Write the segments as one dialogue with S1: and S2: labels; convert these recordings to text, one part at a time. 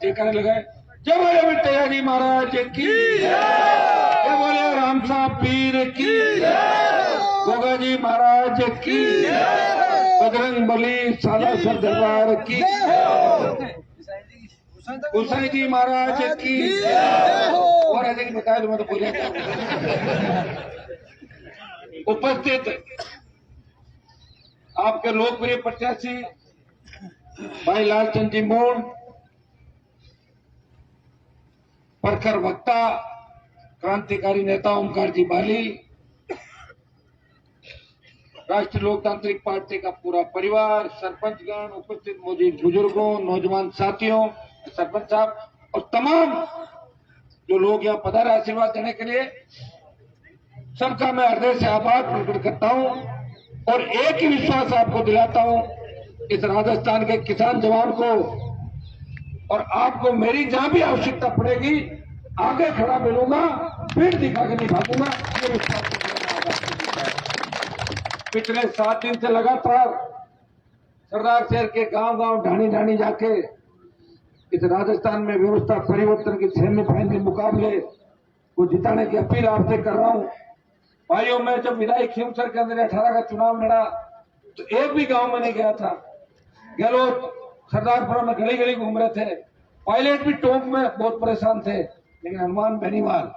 S1: जयकारे लगाए। जय बोले विठैया जी महाराज की, जय बोले राम साहब पीर की, गोगा जी महाराज की, बजरंग बली सालासर दरबार की, गोसाई जी महाराज की। और ऐसे ही बताया तो मैं तो बोलिए। उपस्थित आपके लोकप्रिय प्रत्याशी भाई लालचंद जी मोड़, प्रखर वक्ता क्रांतिकारी नेता ओमकार जी बाली, राष्ट्रीय लोकतांत्रिक पार्टी का पूरा परिवार, सरपंचगण, उपस्थित मौजूद बुजुर्गों, नौजवान साथियों, सरपंच साहब और तमाम जो लोग यहाँ पधारे आशीर्वाद देने के लिए, सबका मैं हृदय से आभार प्रकट करता हूँ। और एक ही विश्वास आपको दिलाता हूँ, इस राजस्थान के किसान जवान को और आपको मेरी जहां भी आवश्यकता पड़ेगी आगे खड़ा मिलूंगा, फिर दिखा के नहीं भागूंगा। ये विश्वास पिछले 7 दिन से लगातार सरदार शहर के गांव-गांव, ढाणी-ढाणी जाके इस राजस्थान में व्यवस्था परिवर्तन के सेमीफाइनल मुकाबले को जिताने की अपील आपसे कर रहा हूं। भाइयों, मैं जब विधायक खींवसर के अंदर 18 का चुनाव लड़ा तो एक भी गांव में नहीं गया था। गहलोत सरदारपुरा में गली गली घूम रहे थे, पायलट भी टोंक में बहुत परेशान थे, लेकिन हनुमान बेनीवाल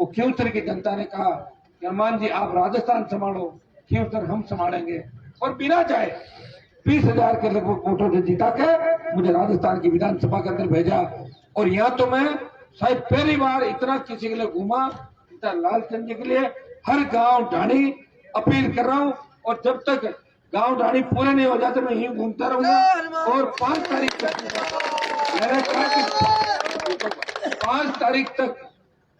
S1: वो खींवसर की जनता ने कहा कि हनुमान जी आप राजस्थान संभालो, खींवसर हम संभालेंगे। और बिना जाए 20,000 के लगभग वोटों से जिता के मुझे राजस्थान की विधानसभा के अंदर भेजा। और यहाँ तो मैं शायद पहली बार इतना किसी के लिए घूमा, इतना लालचंद जी के लिए हर गांव ढाणी अपील कर रहा हूं। और जब तक गांव ढाणी पूरे नहीं हो जाते मैं यूं घूमता रहूंगा। और 5 तारीख तक मैंने कहा कि 5 तारीख तक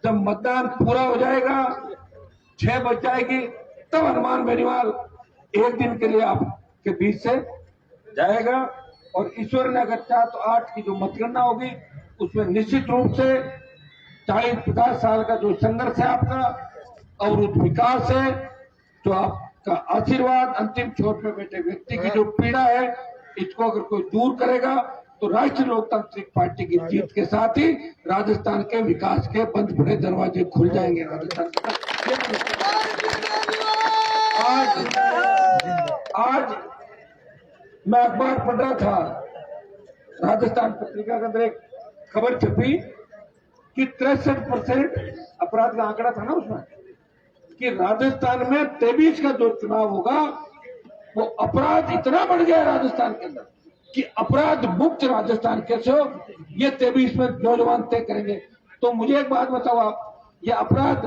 S1: जब मतदान पूरा हो जाएगा, 6 बज जाएगी, तब हनुमान बेनीवाल एक दिन के लिए आपके बीच से जाएगा। और ईश्वर ने अगर चाहा तो 8 की जो मतगणना होगी उसमें निश्चित रूप से 40-50 साल का जो संघर्ष है आपका, अवरुद्ध विकास है, जो आपका आशीर्वाद, अंतिम छोर पे बैठे व्यक्ति की जो पीड़ा है, इसको अगर कोई दूर करेगा तो राष्ट्रीय लोकतांत्रिक पार्टी की जीत के साथ ही राजस्थान के विकास के बंद पड़े दरवाजे खुल जाएंगे। राजस्थान आज मैं अखबार पढ़ रहा था, राजस्थान पत्रिका के अंदर एक खबर छपी कि 63% अपराध का आंकड़ा था ना उसमें, कि राजस्थान में 23 का जो चुनाव होगा वो अपराध इतना बढ़ गया राजस्थान के अंदर कि अपराध मुक्त राजस्थान कैसे हो, ये 23 में नौजवान तय करेंगे। तो मुझे एक बात बताओ आप, ये अपराध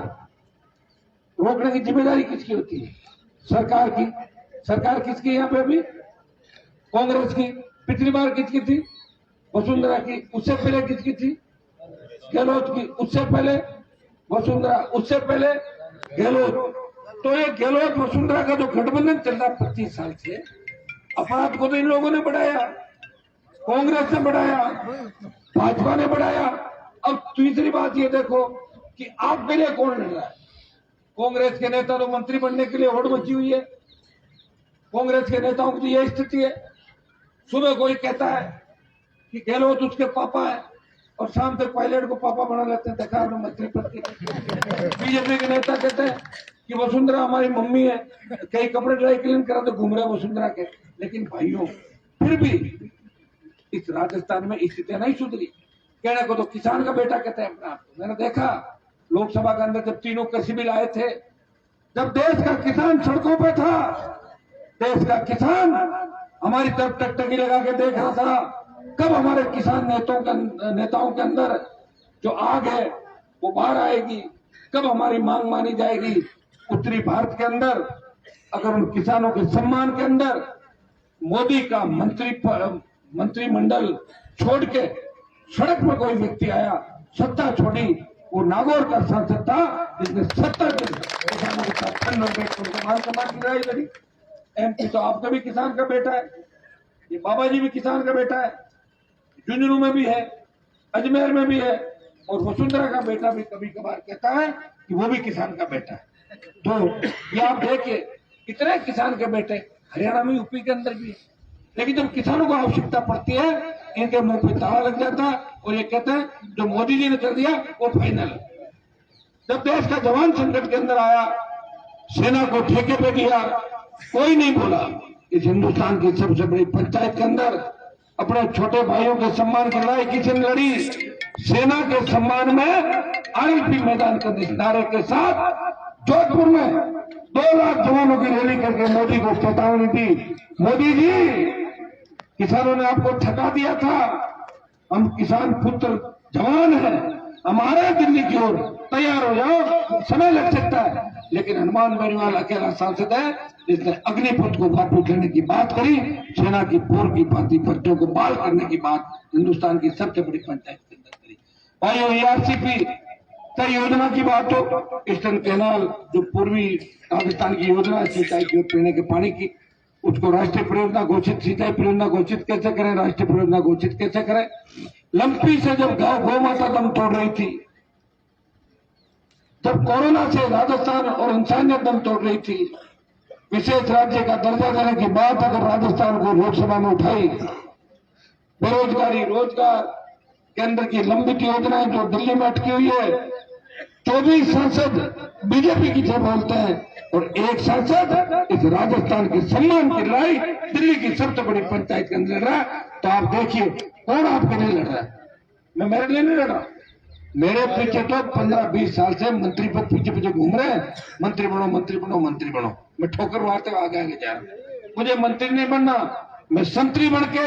S1: रोकने की जिम्मेदारी किसकी होती है? सरकार की। सरकार किसकी? यहाँ पे अभी कांग्रेस की। पिछली बार किसकी थी? वसुंधरा की। उससे पहले किसकी थी? गहलोत की। उससे पहले वसुंधरा, उससे पहले गहलोत। तो ये गहलोत वसुंधरा का जो गठबंधन चल रहा 25 साल से, अपराध को तो इन लोगों ने बढ़ाया, कांग्रेस ने बढ़ाया, भाजपा ने बढ़ाया। अब तीसरी बात ये देखो कि आपके लिए कौन लड़ रहा है? कांग्रेस के नेता तो मंत्री बनने के लिए होड़ मची हुई है। कांग्रेस के नेताओं की यह स्थिति है, सुबह कोई कहता है कि गहलोत उसके पापा है और शाम तक पायलट को पापा बना लेते हैं, देखा आपने मंत्री पद के। बीजेपी के नेता कहते हैं कि वसुंधरा हमारी मम्मी है, कई कपड़े ड्राई क्लीन करा तो घूम रहे वसुंधरा के। लेकिन भाइयों, फिर भी इस राजस्थान में स्थितियां नहीं सुधरी। कहने को तो किसान का बेटा कहते हैं अपना। मैंने देखा लोकसभा के अंदर जब तीनों कृषि बिल आए थे, जब देश का किसान सड़कों पे था, देश का किसान हमारी तरफ टकटकी लगा के देख रहा था कब हमारे किसान नेताओं के अंदर जो आग है वो बाहर आएगी, कब हमारी मांग मानी जाएगी। उत्तरी भारत के अंदर अगर उन किसानों के सम्मान के अंदर मोदी का मंत्रिमंडल छोड़ के सड़क पर कोई व्यक्ति आया, सत्ता छोड़ी, वो नागौर का सांसद था जिसने 70 दिन किसानों के साथ मान सम्मान की लड़ाई लड़ी। एमपी तो आपका भी किसान का बेटा है, ये बाबा जी भी किसान का बेटा है, झुंझुनू में भी है, अजमेर में भी है, और वसुंधरा का बेटा भी कभी कभार कहता है कि वो भी किसान का बेटा है। तो ये आप देखिए, इतने किसान के बेटे हरियाणा में, यूपी के अंदर भी है, लेकिन जब किसानों को आवश्यकता पड़ती है इनके मुंह पे ताला लग जाता है और ये कहते हैं जो मोदी जी ने कर दिया वो फाइनल। जब देश का जवान संकट के अंदर आया, सेना को ठेके पे दिया, कोई नहीं बोला। इस हिंदुस्तान की सबसे बड़ी पंचायत के अंदर अपने छोटे भाइयों के सम्मान की लड़ाई किसी ने लड़ी। सेना के सम्मान में आरएलपी मैदान के नारे के साथ जोधपुर में 2 लाख जवानों की रैली करके मोदी को चेतावनी दी, मोदी जी किसानों ने आपको ठगा दिया था, हम किसान पुत्र जवान हैं, हमारे दिल्ली की ओर तैयार हो जाओ, समय लग सकता है। लेकिन हनुमान बेनीवाल अकेला सांसद है जिसने अग्निपथ को वापस लेने की बात करी, सेना की पूर्व की भांति बच्चों को बाल करने की बात हिंदुस्तान की सबसे बड़ी पंचायत के अंदर करी। भाइयों, ईआरसीपी तय योजना की बात हो, ईस्टर्न कैनाल जो पूर्वी राजस्थान की योजना है सिंचाई की पीने के पानी की, उसको राष्ट्रीय परियोजना घोषित, सिंचाई परियोजना घोषित कैसे करें, राष्ट्रीय परियोजना घोषित कैसे करें। लंपी से जब गौ माता दम तोड़ रही थी, जब कोरोना से राजस्थान और इंसानियत दम तोड़ रही थी, विशेष राज्य का दर्जा देने की बात अगर राजस्थान को लोकसभा में उठाई, बेरोजगारी रोजगार केंद्र की लंबित योजनाएं जो दिल्ली में अटकी हुई है, 24 सांसद बीजेपी की जब बोलते हैं और 1 सांसद इस राजस्थान के सम्मान की लड़ाई दिल्ली की सबसे बड़ी पंचायत के अंदर लड़ रहा है। तो आप देखिए कौन आपके लिए लड़ रहा है। मैं मेरे लिए नहीं लड़ रहा, मेरे पीछे तो 15-20 साल से मंत्री पद पीछे पीछे घूम रहे हैं, मंत्री बनो मंत्री बनो मंत्री बनो। मैं ठोकर मारते हुए आगे जा रहा हूं। मुझे मंत्री नहीं बनना, मैं संतरी बन के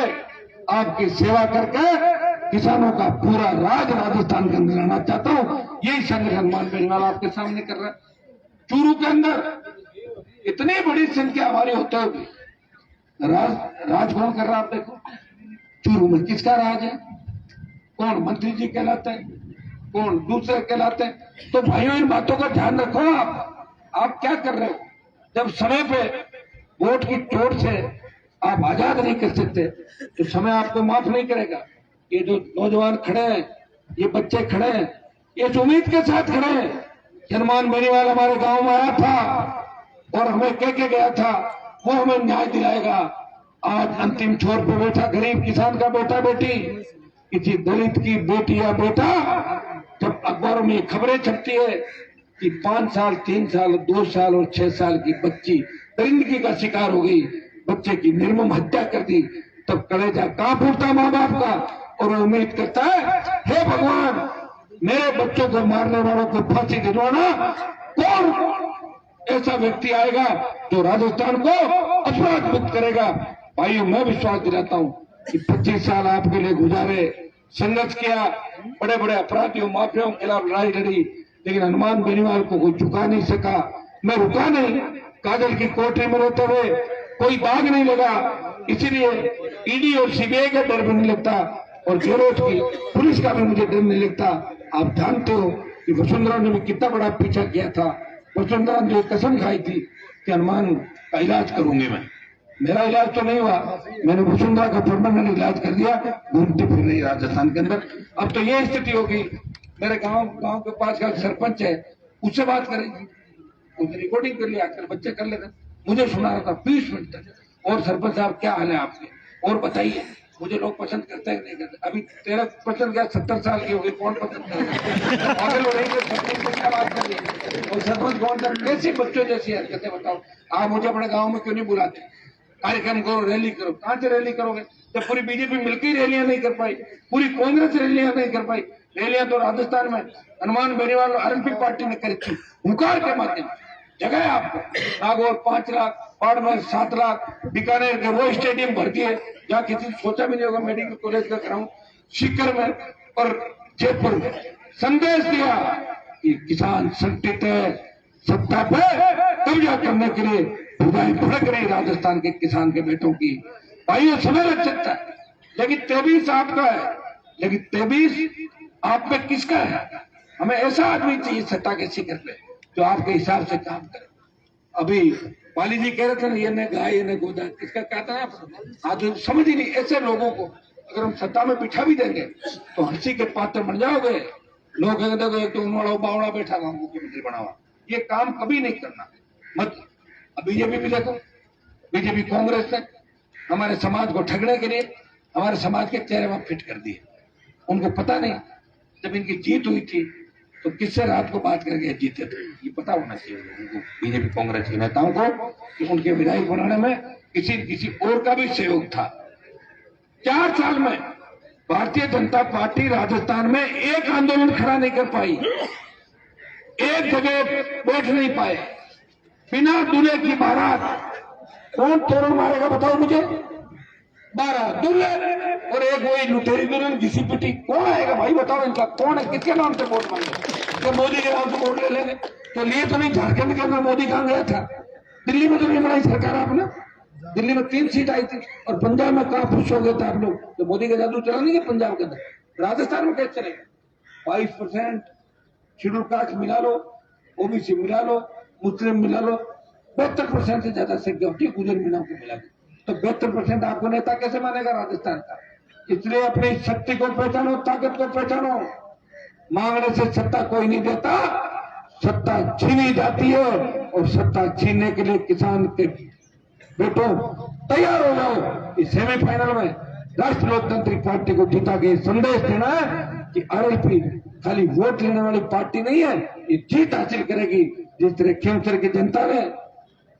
S1: आपकी सेवा करके किसानों का पूरा राज राजस्थान के अंदर लाना चाहता हूं। यही संघर्ष हनुमान बेनीवाल आपके सामने कर रहा है। चूरू के अंदर इतनी बड़ी संख्या हमारी होते हुए राज कौन कर रहा है आप देखो। चूरू में किसका राज है, कौन मंत्री जी कहलाते हैं, कौन दूसरे कहलाते हैं। तो भाइयों इन बातों का ध्यान रखो। आप क्या कर रहे हो। जब समय पे वोट की चोट से आप आजाद नहीं कर सकते तो समय आपको माफ नहीं करेगा। ये जो नौजवान खड़े हैं, ये बच्चे खड़े हैं, ये इस उम्मीद के साथ खड़े हैं। हनुमान बेनीवाल हमारे गांव में आया था और हमें कह के गया था वो हमें न्याय दिलाएगा। आज अंतिम छोर पे बैठा गरीब किसान का बेटा बेटी, किसी दलित की बेटी या बेटा, जब अखबारों में खबरें छपती है कि 5 साल 3 साल 2 साल और 6 साल की बच्ची दरिंदगी का शिकार हो गई, बच्चे की निर्मम हत्या कर दी, तब कलेजा कांप उठता माँ बाप का और उम्मीद करता है हे भगवान मेरे बच्चों को मारने वालों को फांसी दिलवाना। कौन ऐसा व्यक्ति आएगा जो राजस्थान को अपराध मुक्त करेगा। भाइयों मैं विश्वास दिलाता हूं कि 25 साल आपके लिए गुजारे, संघर्ष किया, बड़े बड़े अपराधियों माफियाओं के खिलाफ लड़ाई लड़ी, लेकिन हनुमान बेनीवाल को कोई झुका नहीं सका। मैं रुका नहीं, काजल की कोठरी में रहते हुए कोई दाग नहीं लगा, इसीलिए ईडी और सीबीआई का डर भी नहीं लगता और गहलोत की पुलिस का भी मुझे डर नहीं लगता। आप जानते हो कि वसुंधरा ने भी कितना बड़ा पीछा किया था। वसुंधरा ने जो कसम खाई थी कि हनुमान का इलाज करूंगी मैं, मेरा इलाज तो नहीं हुआ, मैंने वसुंधरा का परमानेंट इलाज कर दिया, घूमती फिर रही राजस्थान के अंदर। अब तो ये स्थिति होगी, मेरे गांव के पास का सरपंच है, उससे बात करेंगे, उसने रिकॉर्डिंग कर लिया, आजकल बच्चे कर लेते, मुझे सुना रहा था 20 मिनट तक। और सरपंच साहब क्या हाल है आपके, और बताइए मुझे लोग पसंद करते हैं नहीं करते। अभी 13% क्या 70 साल की हो गई, कौन पसंद करेगा। पागल हो रही है, सरपंच से क्या बात कर रही है। और सरपंच कौन सा, कैसी बच्चों जैसी हरकतें बताओ। आप मुझे अपने गाँव में क्यों नहीं बुलाते, कार्यक्रम करो, रैली करो। कहां से रैली करोगे जब पूरी बीजेपी मिलकर रैलियां नहीं कर पाई, पूरी कांग्रेस रैलियां नहीं कर पाई। रैलियां तो राजस्थान में हनुमान बेनीवाल आरएलपी पार्टी ने करी थी, हुंकार के माध्यम जगह है आपको। नागौर 5 लाख, बाड़मेर 7 लाख, बीकानेर के वो स्टेडियम भर दिए जहाँ किसी ने सोचा भी नहीं होगा मेडिकल कॉलेज का कराऊं, सीकर में और जयपुर में। संदेश दिया कि किसान संकट है, सत्ता पे कब्जा करने के लिए भुजाएं भड़क रही राजस्थान के किसान के बेटों की। भाइयों समय लग सकता है, लेकिन 23 आपका है, लेकिन 23 आप पे किसका है। हमें ऐसा आदमी चाहिए सत्ता के शिखर पे जो आपके हिसाब से काम करे। अभी पाली जी कह रहे थे ना, ये न गाय ये न गोदा, किसका कहता है आप समझ ही नहीं। ऐसे लोगों को अगर हम सत्ता में बिठा भी देंगे तो हंसी के पात्र बन जाओगे। लोग कहेंगे देखो एक तो उन्होंने बावड़ा बैठा था मुख्यमंत्री बना हुआ, ये काम कभी नहीं करना मत। बीजेपी भी देखो, बीजेपी कांग्रेस है, हमारे समाज को ठगने के लिए हमारे समाज के चेहरे वहां फिट कर दिए। उनको पता नहीं जब इनकी जीत हुई थी तो किससे रात को बात करके जीते थे, ये पता होना चाहिए लोगों को, बीजेपी कांग्रेस के नेताओं को, कि उनके विधायक बनाने में किसी और का भी सहयोग था। 4 साल में भारतीय जनता पार्टी राजस्थान में एक आंदोलन खड़ा नहीं कर पाई, एक जगह बैठ नहीं पाए, बिना दूल्हे की बारात। कौन तोरण मारेगा बताओ मुझे? 12 दूल्हे और एक वही लुटेरी दुल्हन घिसी पिटी। कौन आएगा भाई बताओ? इनका कौन है? किसके नाम से वोट मांगे? तो मोदी के नाम से वोट ले लेंगे तो लिए तो नहीं। झारखंड के अंदर मोदी कहां गया था? दिल्ली में तो नहीं बनाई सरकार आपने। दिल्ली में 3 सीट आई थी और पंजाब में कहां खुश हो गए थे आप लोग? तो मोदी का जादू चला नहीं है पंजाब के अंदर। राजस्थान में कैसे चलेगा? 22% शेड्यूल कास्ट मिला लो, ओबीसी मिला लो, मुस्लिम मिला लो, 72% से ज्यादा संख्या होती है गुजर मीनाओं को मिला तो 72% आपको नेता कैसे मानेगा राजस्थान का? इसलिए अपनी शक्ति को पहचानो, ताकत को पहचानो। मांगने से सत्ता कोई नहीं देता, सत्ता छीनी जाती है और सत्ता छीनने के लिए किसान के बेटो तैयार हो जाओ। इस सेमीफाइनल में राष्ट्रीय लोकतांत्रिक पार्टी को जिता के संदेश देना है कि आरएलपी खाली वोट लेने वाली पार्टी नहीं है, ये जीत हासिल करेगी। जिस तरह खेमसर की जनता ने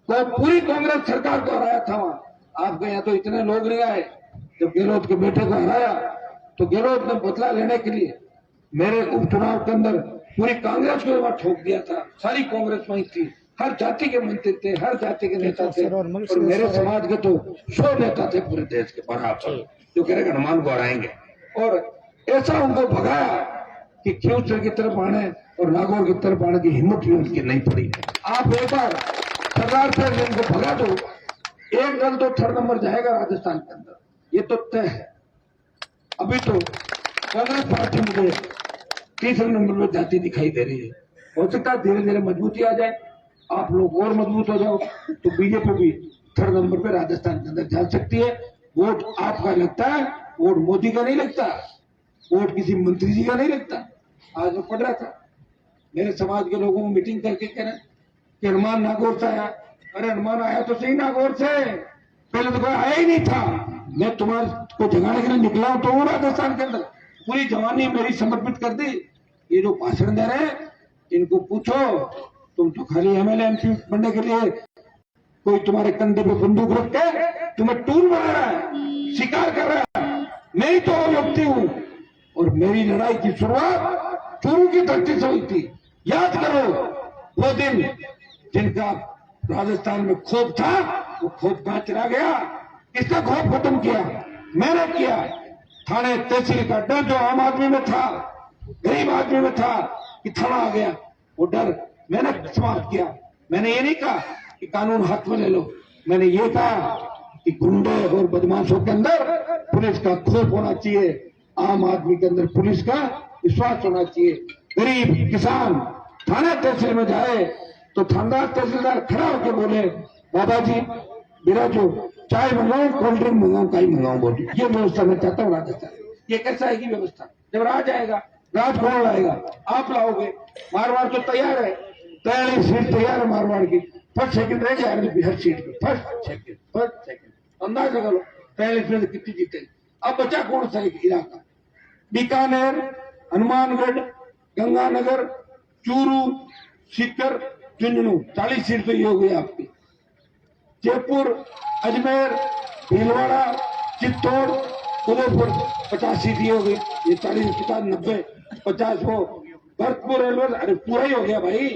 S1: तो पूरी कांग्रेस सरकार को हराया था, वहां आपके यहाँ तो इतने लोग नहीं आए। जब गहलोत के बेटे को हराया तो गहलोत ने बदला लेने के लिए मेरे उपचुनाव के अंदर पूरी कांग्रेस को वहां ठोक दिया था। सारी कांग्रेस वहीं थी, हर जाति के मंत्री थे, हर जाति के नेता थे और मेरे समाज के तो 100 नेता थे पूरे देश के बराबर, जो कह रहे हनुमान को हराएंगे। और ऐसा उनको भगाया कि खेमसर की तरफ आने और नागौर की तरफ आने की हिम्मत भी उनकी नहीं पड़ी। आप एक बार सरदार से इनको भगा दो, एक दल तो 3rd नंबर जाएगा राजस्थान के अंदर, ये तो तय है। अभी तो कांग्रेस पार्टी मुझे 3rd नंबर में जाती दिखाई दे रही है। हो सकता है धीरे धीरे मजबूती आ जाए, आप लोग और मजबूत हो जाओ तो बीजेपी भी 3rd नंबर पे राजस्थान के अंदर जा सकती है। वोट आपका लगता है, वोट मोदी का नहीं लगता, वोट किसी मंत्री जी का नहीं लगता। आज मैं पढ़ रहा था, मेरे समाज के लोगों को मीटिंग करके कह रहे कि हनुमान नागौर से आया। अरे हनुमान आया तो सही नागौर से, पहले तो कोई आया ही नहीं था। मैं तुम्हारे को जगाने के लिए निकला हूं तो राजस्थान के अंदर पूरी जवानी मेरी समर्पित कर दी। ये जो भाषण दे रहे हैं इनको पूछो, तुम तो खाली एमएलए एमपी बनने के लिए कोई तुम्हारे कंधे पे बंदूक रख के तुम्हें टूल बना रहा है, शिकार कर रहा है। मैं ही तो व्यक्ति हूं और मेरी लड़ाई की शुरुआत चूरू की धरती से हुई थी। याद करो वो दिन जिनका राजस्थान में खौफ था, वो खौफ कहां चला गया? किसका खौफ खत्म किया? मैंने किया। थाने तहसील का डर जो आम आदमी में था, गरीब आदमी में था कि थाना आ गया, वो डर मैंने समाप्त किया। मैंने ये नहीं कहा कि कानून हाथ में ले लो, मैंने ये कहा कि गुंडे और बदमाशों के अंदर पुलिस का खौफ होना चाहिए, आम आदमी के अंदर पुलिस का विश्वास होना चाहिए। गरीब किसान थाना तहसील में जाए तो थानेदार तहसीलदार खड़ा होकर बोले, बाबा जी बिराजो, चाय मंगाओ, कोल्ड ड्रिंक मंगाओ, कहीं मंगाओ, बोली। ये व्यवस्था मैं चाहता हूँ राजस्थान। ये कैसा आएगी व्यवस्था? जब राज आएगा, राज कौन लाएगा? आप लाओगे। मारवाड़ तो तैयार है, 43 सीट तैयार है मारवाड़ की। 1st 2nd रह गया हर सीट पे, 1st 2nd अंदाज लगा लो 43 में कितनी जीते। अब बचा कौन सा इलाका? बीकानेर, हनुमानगढ़, गंगानगर, चूरू, सीकर, झुंझुनू, 40 सीट तो ये हो गई आपकी। जयपुर, अजमेर, भीलवाड़ा, चित्तौड़, उदयपुर 50 सीट ये हो गई। ये 40, 50, 90, 50 हो। भरतपुर, अलवर, अरे पूरा ही हो गया भाई।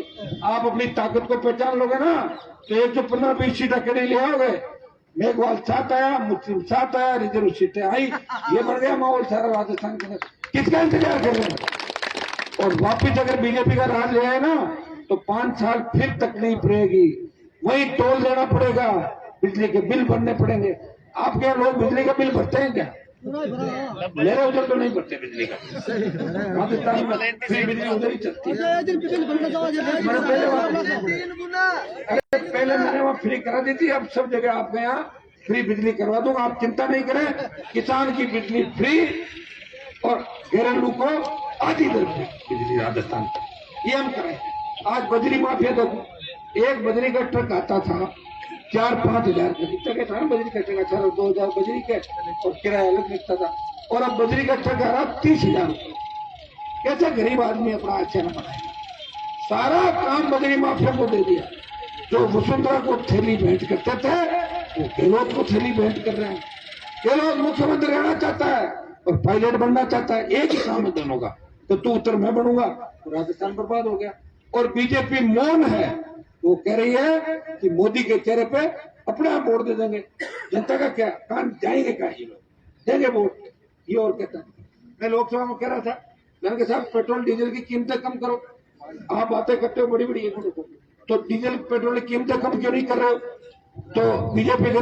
S1: आप अपनी ताकत को पहचान लोगे ना तो 115-20 सीट अकेले ले आओगे। मेघवाल 7 आया, मुस्लिम 7 आया, रिजर्व सीटें आई, ये बढ़ गया माहौल सारा राजस्थान के अंदर। किसका इंतजार कर रहे हैं? और वापिस अगर बीजेपी का राज ले आए ना तो 5 साल फिर तकलीफ रहेगी, वही टोल देना पड़ेगा, बिजली के बिल भरने पड़ेंगे। आपके यहाँ लोग बिजली का बिल भरते हैं क्या? मेरे उधर तो नहीं भरते बिजली का। राजस्थान में फ्री बिजली उधर ही चलती है। पहले मैंने वहाँ फ्री करा दी थी, अब सब जगह आपके यहाँ फ्री बिजली करवा दूंगा। आप चिंता नहीं करें, किसान की बिजली फ्री और घरेलू को आधी दर पे बिजली राजस्थान ये हम करें। आज बजरी माफिया देखो, एक बजरी का ट्रक आता था 4-5 हजार का जितना के था ना बजरी का टका था, 2,000 बजरी के और किराया अलग लगता था, और अब बजरी का टका रहा 30,000 रुपये। कैसे गरीब आदमी अपना अच्छा न बनाएगा? सारा काम बजरी माफिया को दे दिया। जो वसुंधरा को थैली भेंट करते थे वो गहलोत को थैली भेंट कर रहे हैं। गहलोत मुख्यमंत्री रहना चाहता है और पायलट बनना चाहता है, एक ही काम है दोनों का। तो तू उत्तर मैं बनूंगा तो राजस्थान बर्बाद हो गया। और बीजेपी मौन है, वो कह रही है कि मोदी के चेहरे पे अपने आप वोट दे देंगे। जनता का क्या कान जाएंगे, क्या ये लोग देंगे वोट? ये और कहता है। मैं लोकसभा में कह रहा था, मैंने कहा साहब पेट्रोल डीजल की कीमतें कम करो। आप बातें करते हो बड़ी बड़ी, तो डीजल पेट्रोल की कीमतें कम क्यों नहीं कर रहे हो? तो बीजेपी के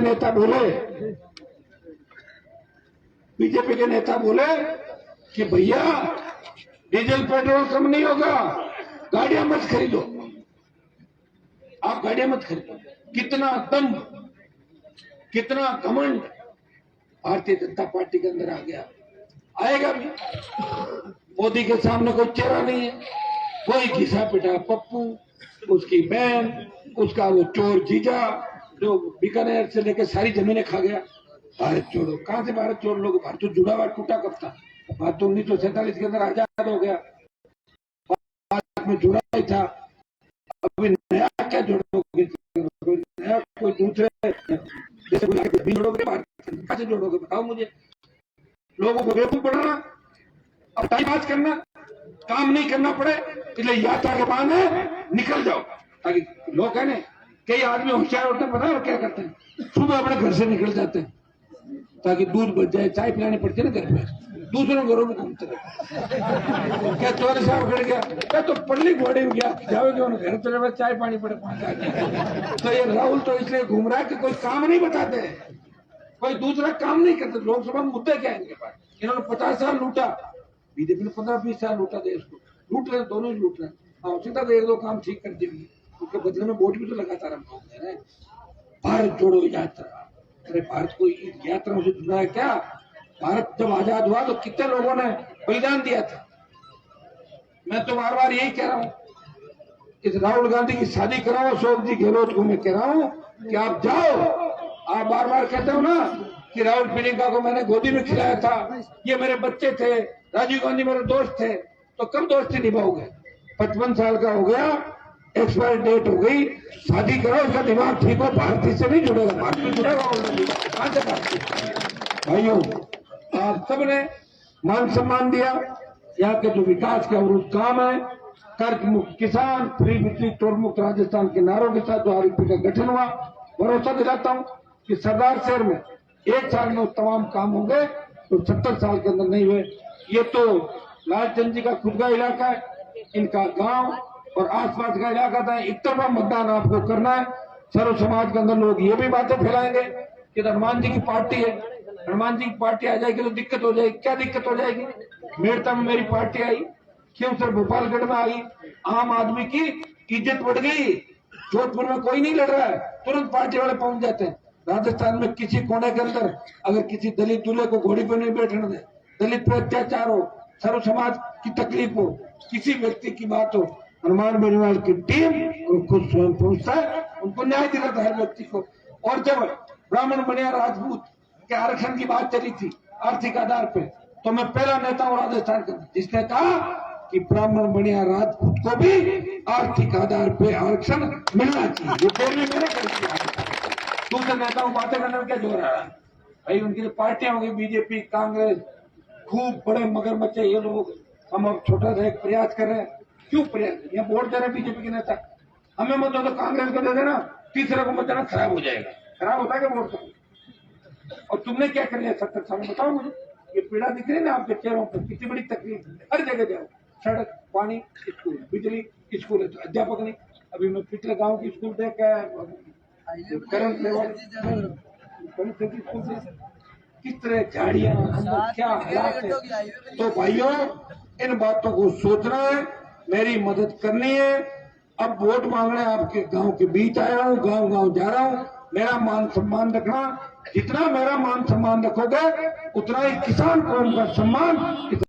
S1: नेता बोले कि भैया डीजल पेट्रोल कम नहीं होगा, गाड़ियां मत खरीदो, आप गाड़ियां मत खरीदो। कितना दम, कितना घमंड भारतीय जनता पार्टी के अंदर आ गया, आएगा भी। मोदी के सामने कोई चेहरा नहीं है, कोई घिसा पिटा पप्पू, उसकी बहन, उसका वो चोर जीजा जो बीकानेर से लेकर सारी जमीनें खा गया। भारत छोड़ो, कहां से भारत छोड़ लोग? भारत तो जुड़ा हुआ टूटा कब था? भारत तो 1947 के अंदर आजाद हो गया, भारत में जुड़ा ही था। अभी नया क्या जोड़ोगे? नया कोई दूसरे जैसे जोड़ोगे? भारत कैसे जोड़ोगे बताओ मुझे? लोगों को बेवकूफ बनाना, अब टाइम पास करना, काम नहीं करना पड़े, इसलिए यात्रा के बहाने निकल जाओ। ताकि लोग है ना, कई आदमी होशियार होते हैं, पता है क्या करते हैं? सुबह अपने घर से निकल जाते हैं ताकि दूध बच जाए, चाय पिलानी पड़ती है ना घर में, दूसरों घरों में घूमते रहते। क्या चोर साहब खड़ गया, क्या तो पल्ली घोड़े में गया, जाओगे उन्हें घर चले, चाय पानी पड़े पहुंचा। तो ये राहुल तो इसलिए घूम रहा है कि कोई काम नहीं बताते, कोई दूसरा काम नहीं करते। लोकसभा में मुद्दे क्या है इनके पास? इन्होंने 50 साल लूटा, बीजेपी ने 15-20 साल लूटा देश को, लूट रहे, दोनों ही लूट रहे हैं। हाँ, सीधा तो 1-2 काम ठीक कर देंगे, उसके बदले में वोट भी तो लगातार हम दे रहे हैं। भारत जोड़ो यात्रा, अरे भारत को यात्रा से जुड़ा है क्या? भारत जब आजाद हुआ तो कितने लोगों ने बलिदान दिया था। मैं तो बार बार यही कह रहा हूँ, इस राहुल गांधी की शादी कराओ, अशोक जी गहलोत को मैं कह रहा हूँ कि आप जाओ। आप बार बार कहते हो ना कि राहुल प्रियंका को मैंने गोदी में खिलाया था, ये मेरे बच्चे थे, राजीव गांधी मेरे दोस्त थे, तो कब दोस्ती निभाओगे? 55 साल का हो गया, एक्सपायर डेट हो गई, शादी करो, उसका दिमाग ठीक हो। भारतीय से नहीं जुड़ेगा, भारतीय जुड़ेगा ऑलरेडी। कहां से भारतीय? भाइयों, आप सबने मान सम्मान दिया, यहाँ के जो विकास के अवरुद्ध काम है, कर्ज मुक्त किसान, फ्री बिजली, टोल मुक्त राजस्थान के नारों के साथ जो आरपी का गठन हुआ, भरोसा दिलाता हूँ कि सरदार शहर में 1 साल में तमाम काम होंगे तो 70 साल के अंदर नहीं हुए। ये तो लालचंद जी का खुद का इलाका है, इनका गांव और आसपास का इलाका था। एक तरफा मतदान आपको करना है। सर्व समाज के अंदर लोग ये भी बातें फैलाएंगे कि हनुमान जी की पार्टी है, हनुमान जी की पार्टी आ जाएगी तो दिक्कत हो जाएगी। क्या दिक्कत हो जाएगी? मेरठा में मेरी पार्टी आई, क्यों सर भोपालगढ़ में आई, आम आदमी की इज्जत बढ़ गई। जोधपुर में कोई नहीं लड़ रहा है, तुरंत पार्टी वाले पहुंच जाते हैं। राजस्थान में किसी कोने के अंदर अगर किसी दलित दूल्हे को घोड़ी पर नहीं बैठने दे, दलित पर अत्याचार हो, सर्व समाज की तकलीफ हो, किसी व्यक्ति की बात हो, हनुमान बेनीवाल की टीम उनको स्वयं पहुंचता है, उनको न्याय दिलाता है हर व्यक्ति को। और जब ब्राह्मण बनिया राजपूत के आरक्षण की बात चली थी आर्थिक आधार पे, तो मैं पहला नेता हूं राजस्थान का जिसने कहा कि ब्राह्मण बनिया राजपूत को भी आर्थिक आधार पे आरक्षण मिलना चाहिए। ये पहले मैंने कर दिया। दूसरे नेताओं बातें करने में क्या जोर आ रहा है भाई? उनकी जो पार्टियां होंगी, बीजेपी, कांग्रेस, खूब बड़े मगरमच्छ ये लोग, हम अब छोटा सा एक प्रयास कर रहे हैं। क्यों प्रयास? यहाँ वोट दे रहे हैं बीजेपी के नेता, हमें मत दो तो कांग्रेस को दे देना, तीसरे को मत देना, खराब हो जाएगा। खराब होता है क्या वोट का? और तुमने क्या कर लिया 70 साल में? बताओ मुझे। ये पीड़ा दिख रही है ना आपके चेहरों पर, कितनी बड़ी तकलीफ है। हर जगह जाओ, सड़क, पानी, स्कूल, बिजली, स्कूल है तो अध्यापक नहीं। अभी मैं पिछले गाँव की स्कूल देख के करंट लेवल किस तरह झाड़ियां, क्या हालात है। तो भाइयों, इन बातों को सोचना है, मेरी मदद करनी है। अब वोट मांगने आपके गांव के बीच आया हूं, गांव गांव जा रहा हूं। मेरा मान सम्मान रखना, जितना मेरा मान सम्मान रखोगे उतना ही किसान कौम का सम्मान